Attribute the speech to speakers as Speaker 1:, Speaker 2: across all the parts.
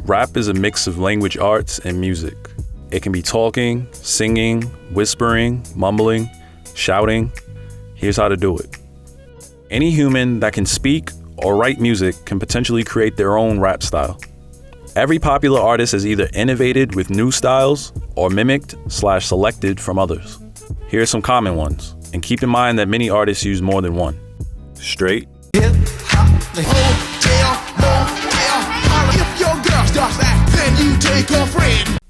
Speaker 1: Rap is a mix of language arts and music. It can be talking, singing, whispering, mumbling, shouting. Here's how to do it. Any human that can speak or write music can potentially create their own rap style. Every popular artist has either innovated with new styles or mimicked/selected from others. Here are some common ones, and keep in mind that many artists use more than one. Straight.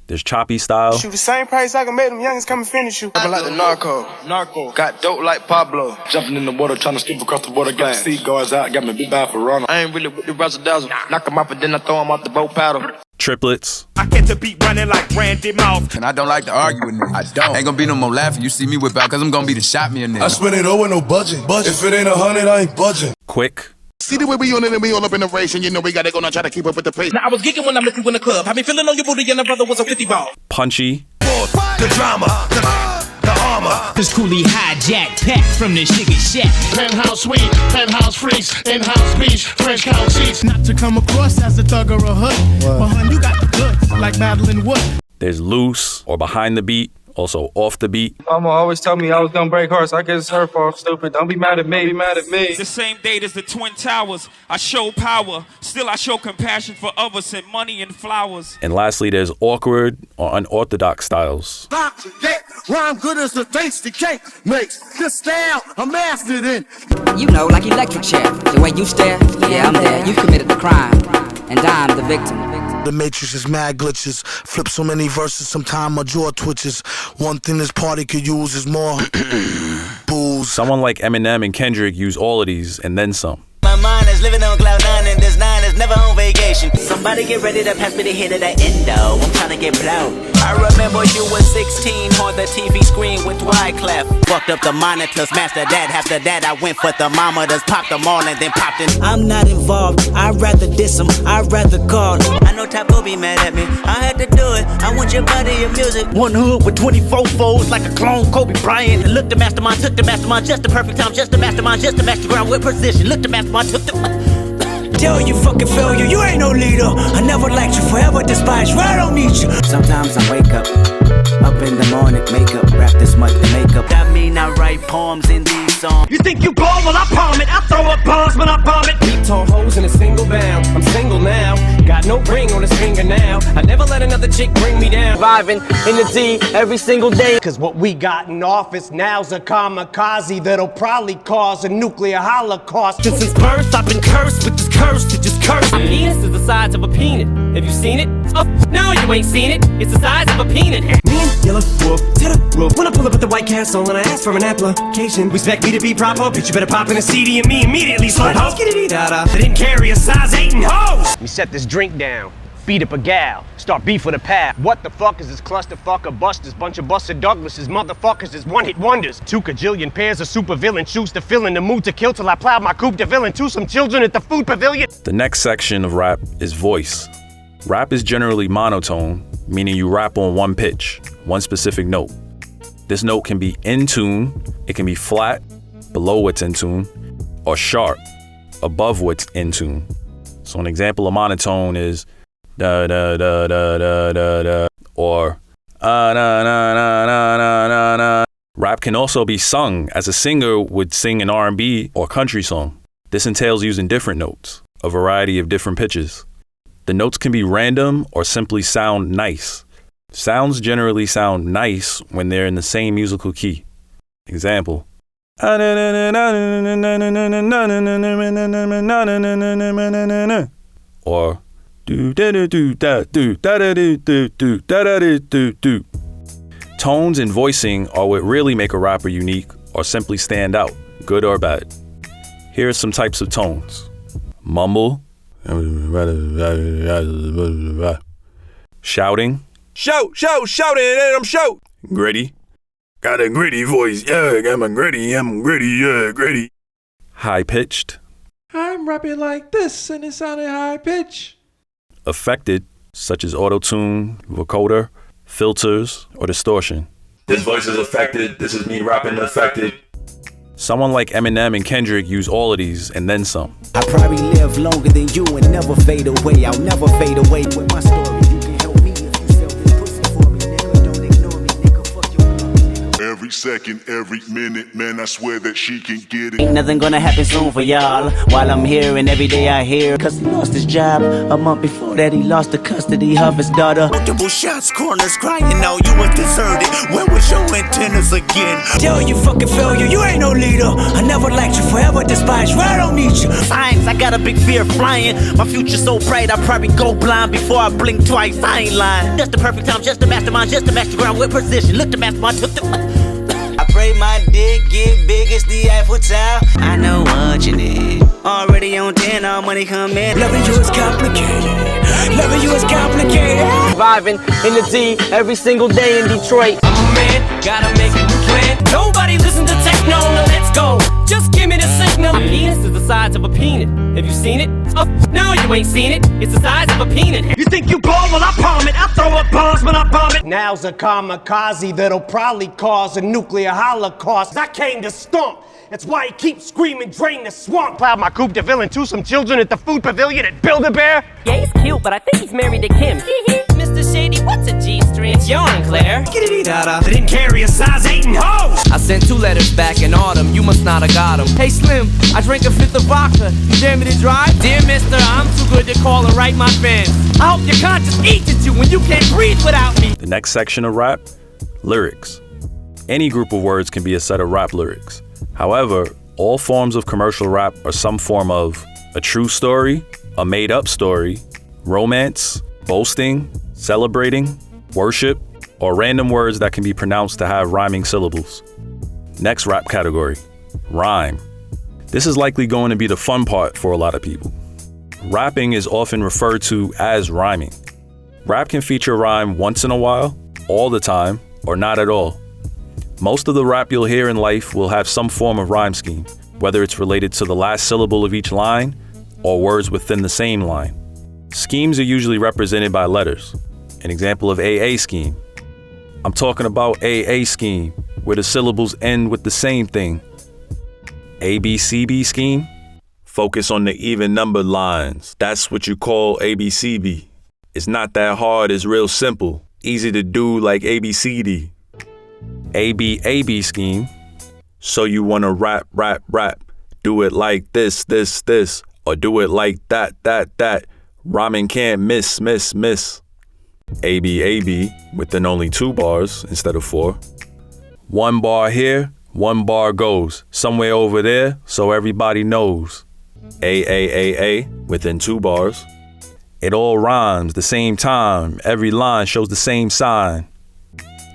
Speaker 1: There's choppy style.
Speaker 2: Shoot the same price I can make them youngins come and finish you. I'm like the narco. Got dope like Pablo.
Speaker 3: Jumping in the water, trying to skip across the water. Got the guards out, got me big bad for running.
Speaker 2: I ain't really with the razzle dazzle. Knock them off and then I throw them off the boat paddle.
Speaker 1: Triplets.
Speaker 4: I get the beat running like Randy Mouth.
Speaker 5: And I don't like to argue with niggas. I don't. Ain't gonna be no more laughing. You see me whip out, cause I'm gonna be the shot me a nigga.
Speaker 3: I spend it all with no budget. If it ain't 100, I ain't budging.
Speaker 1: Quick.
Speaker 6: See the way we on it and we all up in the race, and you know we gotta go now try to keep up with the pace.
Speaker 7: Now I was geeking when I met you in the club. I been feeling on your booty and the brother was a 50 ball.
Speaker 1: Punchy.
Speaker 4: The drama, the armor.
Speaker 8: This coolie hijacked pack from the sugar shack.
Speaker 6: Penthouse suite, penthouse freaks, in-house beach, French couches.
Speaker 7: Not to come across as a thug or a hood, but hun, you got the goods, like battling wood.
Speaker 1: There's loose or behind the beat, also off the beat.
Speaker 2: Mama always told me I was gonna break hearts. I guess it's her fault, stupid. Don't be mad at me,
Speaker 4: The same date as the Twin Towers, I show power. Still I show compassion for others, sent money and flowers.
Speaker 1: And lastly, there's awkward or unorthodox styles.
Speaker 6: Rhyme good as a tasty cake makes this style a mastered in.
Speaker 9: You know, like electric chair. The way you stare, yeah, I'm there. You've committed the crime, and I'm the victim.
Speaker 6: The matrix is mad glitches. Flip so many verses, sometime my jaw twitches. One thing this party could use is more booze.
Speaker 1: Someone like Eminem and Kendrick use all of these and then some.
Speaker 10: My mind is living on cloud nine and this nine is never on vacation. Somebody get ready to pass me the hit of that endo. I'm trying to get blown. I remember you was 16 on the TV screen with Wyclef. Fucked up the monitors, master that. After that I went for thermometers, popped them all and then popped in. I'm not involved, I'd rather diss him, I'd rather call. I know Top will be mad at me, I had to do it. I want your body, your music. One hood with 24 folds like a clone Kobe Bryant. And look the mastermind, took the mastermind, just the perfect time, just the mastermind, just the master ground with precision. Look the mastermind, took the... Tell you fucking failure, you ain't no leader. I never liked you, forever despise you, I don't need you. Sometimes I wake up in the morning, makeup, rap this much to makeup. That mean I write poems in these songs.
Speaker 4: You think you ball? Well, I palm it. I throw up bombs when I bomb it.
Speaker 11: Beat tall hoes in a single bound. I'm single now. Got no ring on his finger now. I never let another chick bring me down.
Speaker 10: Surviving in the T every single day.
Speaker 11: Cause what we got in office now's a kamikaze that'll probably cause a nuclear holocaust.
Speaker 4: Since birth, I've been cursed with this curse to just curse.
Speaker 11: My penis is the size of a peanut. Have you seen it? Oh, no, you ain't seen it. It's the size of a peanut. Me and Yellow Wolf to the roof. When I pull up at the White Castle and I ask for an application, we expect me to be proper. Bitch, you better pop in a CD and me immediately slow ho. They didn't carry a size 8 and hoes.
Speaker 12: We set this drink down, beat up a gal, start beef with a pal. What the fuck is this clusterfuck of busters? Bunch of Buster Douglases, motherfuckers is one-hit wonders. 2 kajillion pairs of supervillain shoes to fill in the mood to kill till I plowed my coupe de villain to some children at the food pavilion.
Speaker 1: The next section of rap is voice. Rap is generally monotone, meaning you rap on one pitch, one specific note. This note can be in tune, it can be flat, below what's in tune, or sharp, above what's in tune. So an example of monotone is da da da da da da da, or na na na na na na na. Rap can also be sung, as a singer would sing an R&B or country song. This entails using different notes, a variety of different pitches. The notes can be random or simply sound nice. Sounds generally sound nice when they're in the same musical key. Example. Or tones and voicing are what really make a rapper unique or simply stand out, good or bad. Here are some types of tones. Mumble. Shouting.
Speaker 4: Shout it, and I'm shout.
Speaker 1: Gritty.
Speaker 3: Got a gritty voice, yeah, I'm gritty, yeah, gritty.
Speaker 1: High-pitched.
Speaker 4: I'm rapping like this, and it sounded high pitch.
Speaker 1: Affected, such as auto-tune, vocoder, filters, or distortion.
Speaker 3: This voice is affected, this is me rapping affected.
Speaker 1: Someone like Eminem and Kendrick use all of these and then some.
Speaker 10: I probably live longer than you and never fade away. I'll never fade away with my story. You can help me if you sell this pussy for me, nigga. Don't ignore me, nigga. Fuck your nigga.
Speaker 13: Every second, every minute, man, I swear that she can get it.
Speaker 10: Ain't nothing gonna happen soon for y'all. While I'm here and every day I hear, cause he lost his job. A month before that, he lost the custody of his daughter.
Speaker 14: Multiple shots, corners, crying out, you was deserted. Where was your antennas again?
Speaker 10: Tell you fucking failure, you ain't no leader. I never liked you, forever despise you, I don't need you.
Speaker 14: Signs, I got a big fear of flying. My future's so bright, I probably go blind before I blink twice. I ain't lying. Just the perfect time, just the mastermind, just the master ground with precision. Look, the mastermind took the. I pray my dick get big as the Eiffel Tower. I know what you need. Already on 10, all money come in.
Speaker 10: Loving you is complicated. Loving you is complicated.
Speaker 11: Surviving in the D every single day in Detroit. I'm a man, gotta make a new plan. Nobody listen to techno, no, let's go. Just give me the signal. My penis is the size of a peanut. Have you seen it? Oh, no, you ain't seen it. It's the size of a peanut.
Speaker 12: You think you ball? Well, I palm it. I throw up bombs when I bomb it. Now's a kamikaze that'll probably cause a nuclear holocaust. I came to stomp. That's why he keeps screaming, drain the swamp. Plowed my coupe de ville into some children at the food pavilion at Build-A-Bear.
Speaker 11: Yeah, he's cute, but I think he's married to Kim. Mr. Shady, what's a G-string? It's yarn, Claire.
Speaker 12: They didn't carry a size 8 and hoes.
Speaker 15: I sent 2 letters back in autumn, you must not have got them. Hey Slim, I drank a 5th of vodka, you dare me to drive? Dear mister, I'm too good to call and write my fans. I hope your conscience eats at you when you can't breathe without me.
Speaker 1: The next section of rap, lyrics. Any group of words can be a set of rap lyrics. However, all forms of commercial rap are some form of a true story, a made-up story, romance, boasting, celebrating, worship, or random words that can be pronounced to have rhyming syllables. Next rap category, rhyme. This is likely going to be the fun part for a lot of people. Rapping is often referred to as rhyming. Rap can feature rhyme once in a while, all the time, or not at all. Most of the rap you'll hear in life will have some form of rhyme scheme, whether it's related to the last syllable of each line or words within the same line. Schemes are usually represented by letters. An example of AA scheme. I'm talking about AA scheme, where the syllables end with the same thing. ABCB scheme? Focus on the even numbered lines. That's what you call ABCB. It's not that hard, it's real simple. Easy to do like ABCD. ABAB scheme. So you wanna rap. Do it like this, or do it like that. Rhyming can't miss. ABAB, within only 2 bars instead of 4. 1 bar here, 1 bar goes. Somewhere over there, so everybody knows. AAAA, within 2 bars. It all rhymes the same time. Every line shows the same sign.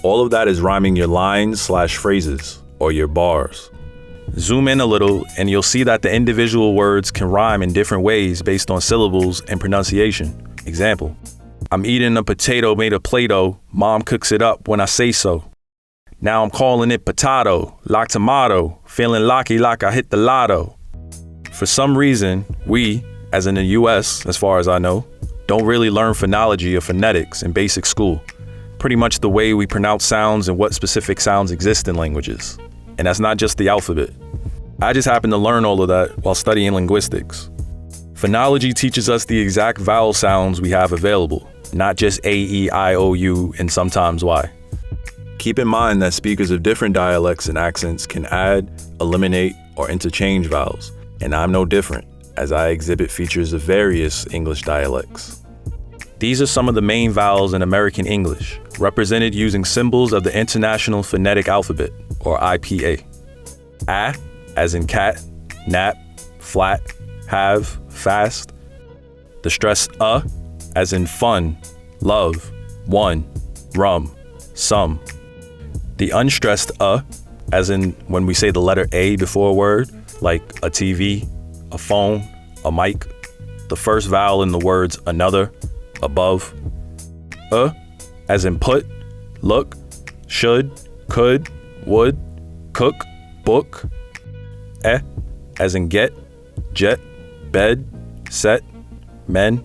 Speaker 1: All of that is rhyming your lines/phrases, or your bars. Zoom in a little and you'll see that the individual words can rhyme in different ways based on syllables and pronunciation. Example, I'm eating a potato made of Play-Doh. Mom cooks it up when I say so. Now I'm calling it potato, like tomato, feeling lucky like I hit the lotto. For some reason, we, as in the US, as far as I know, don't really learn phonology or phonetics in basic school. Pretty much the way we pronounce sounds and what specific sounds exist in languages. And that's not just the alphabet. I just happened to learn all of that while studying linguistics. Phonology teaches us the exact vowel sounds we have available, not just A, E, I, O, U, and sometimes Y. Keep in mind that speakers of different dialects and accents can add, eliminate, or interchange vowels, and I'm no different, as I exhibit features of various English dialects. These are some of the main vowels in American English, represented using symbols of the International Phonetic Alphabet, or IPA. A, as in cat, nap, flat, have, fast. The stressed as in fun, love, one, rum, some. The unstressed as in when we say the letter A before a word, like a TV, a phone, a mic. The first vowel in the words another, above. As in put, look, should, could, would, cook, book. As in get, jet, bed, set, men.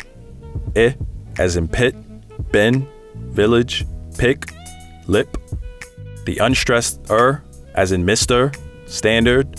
Speaker 1: As in pit, bin, village, pick, lip. The unstressed as in Mr., standard,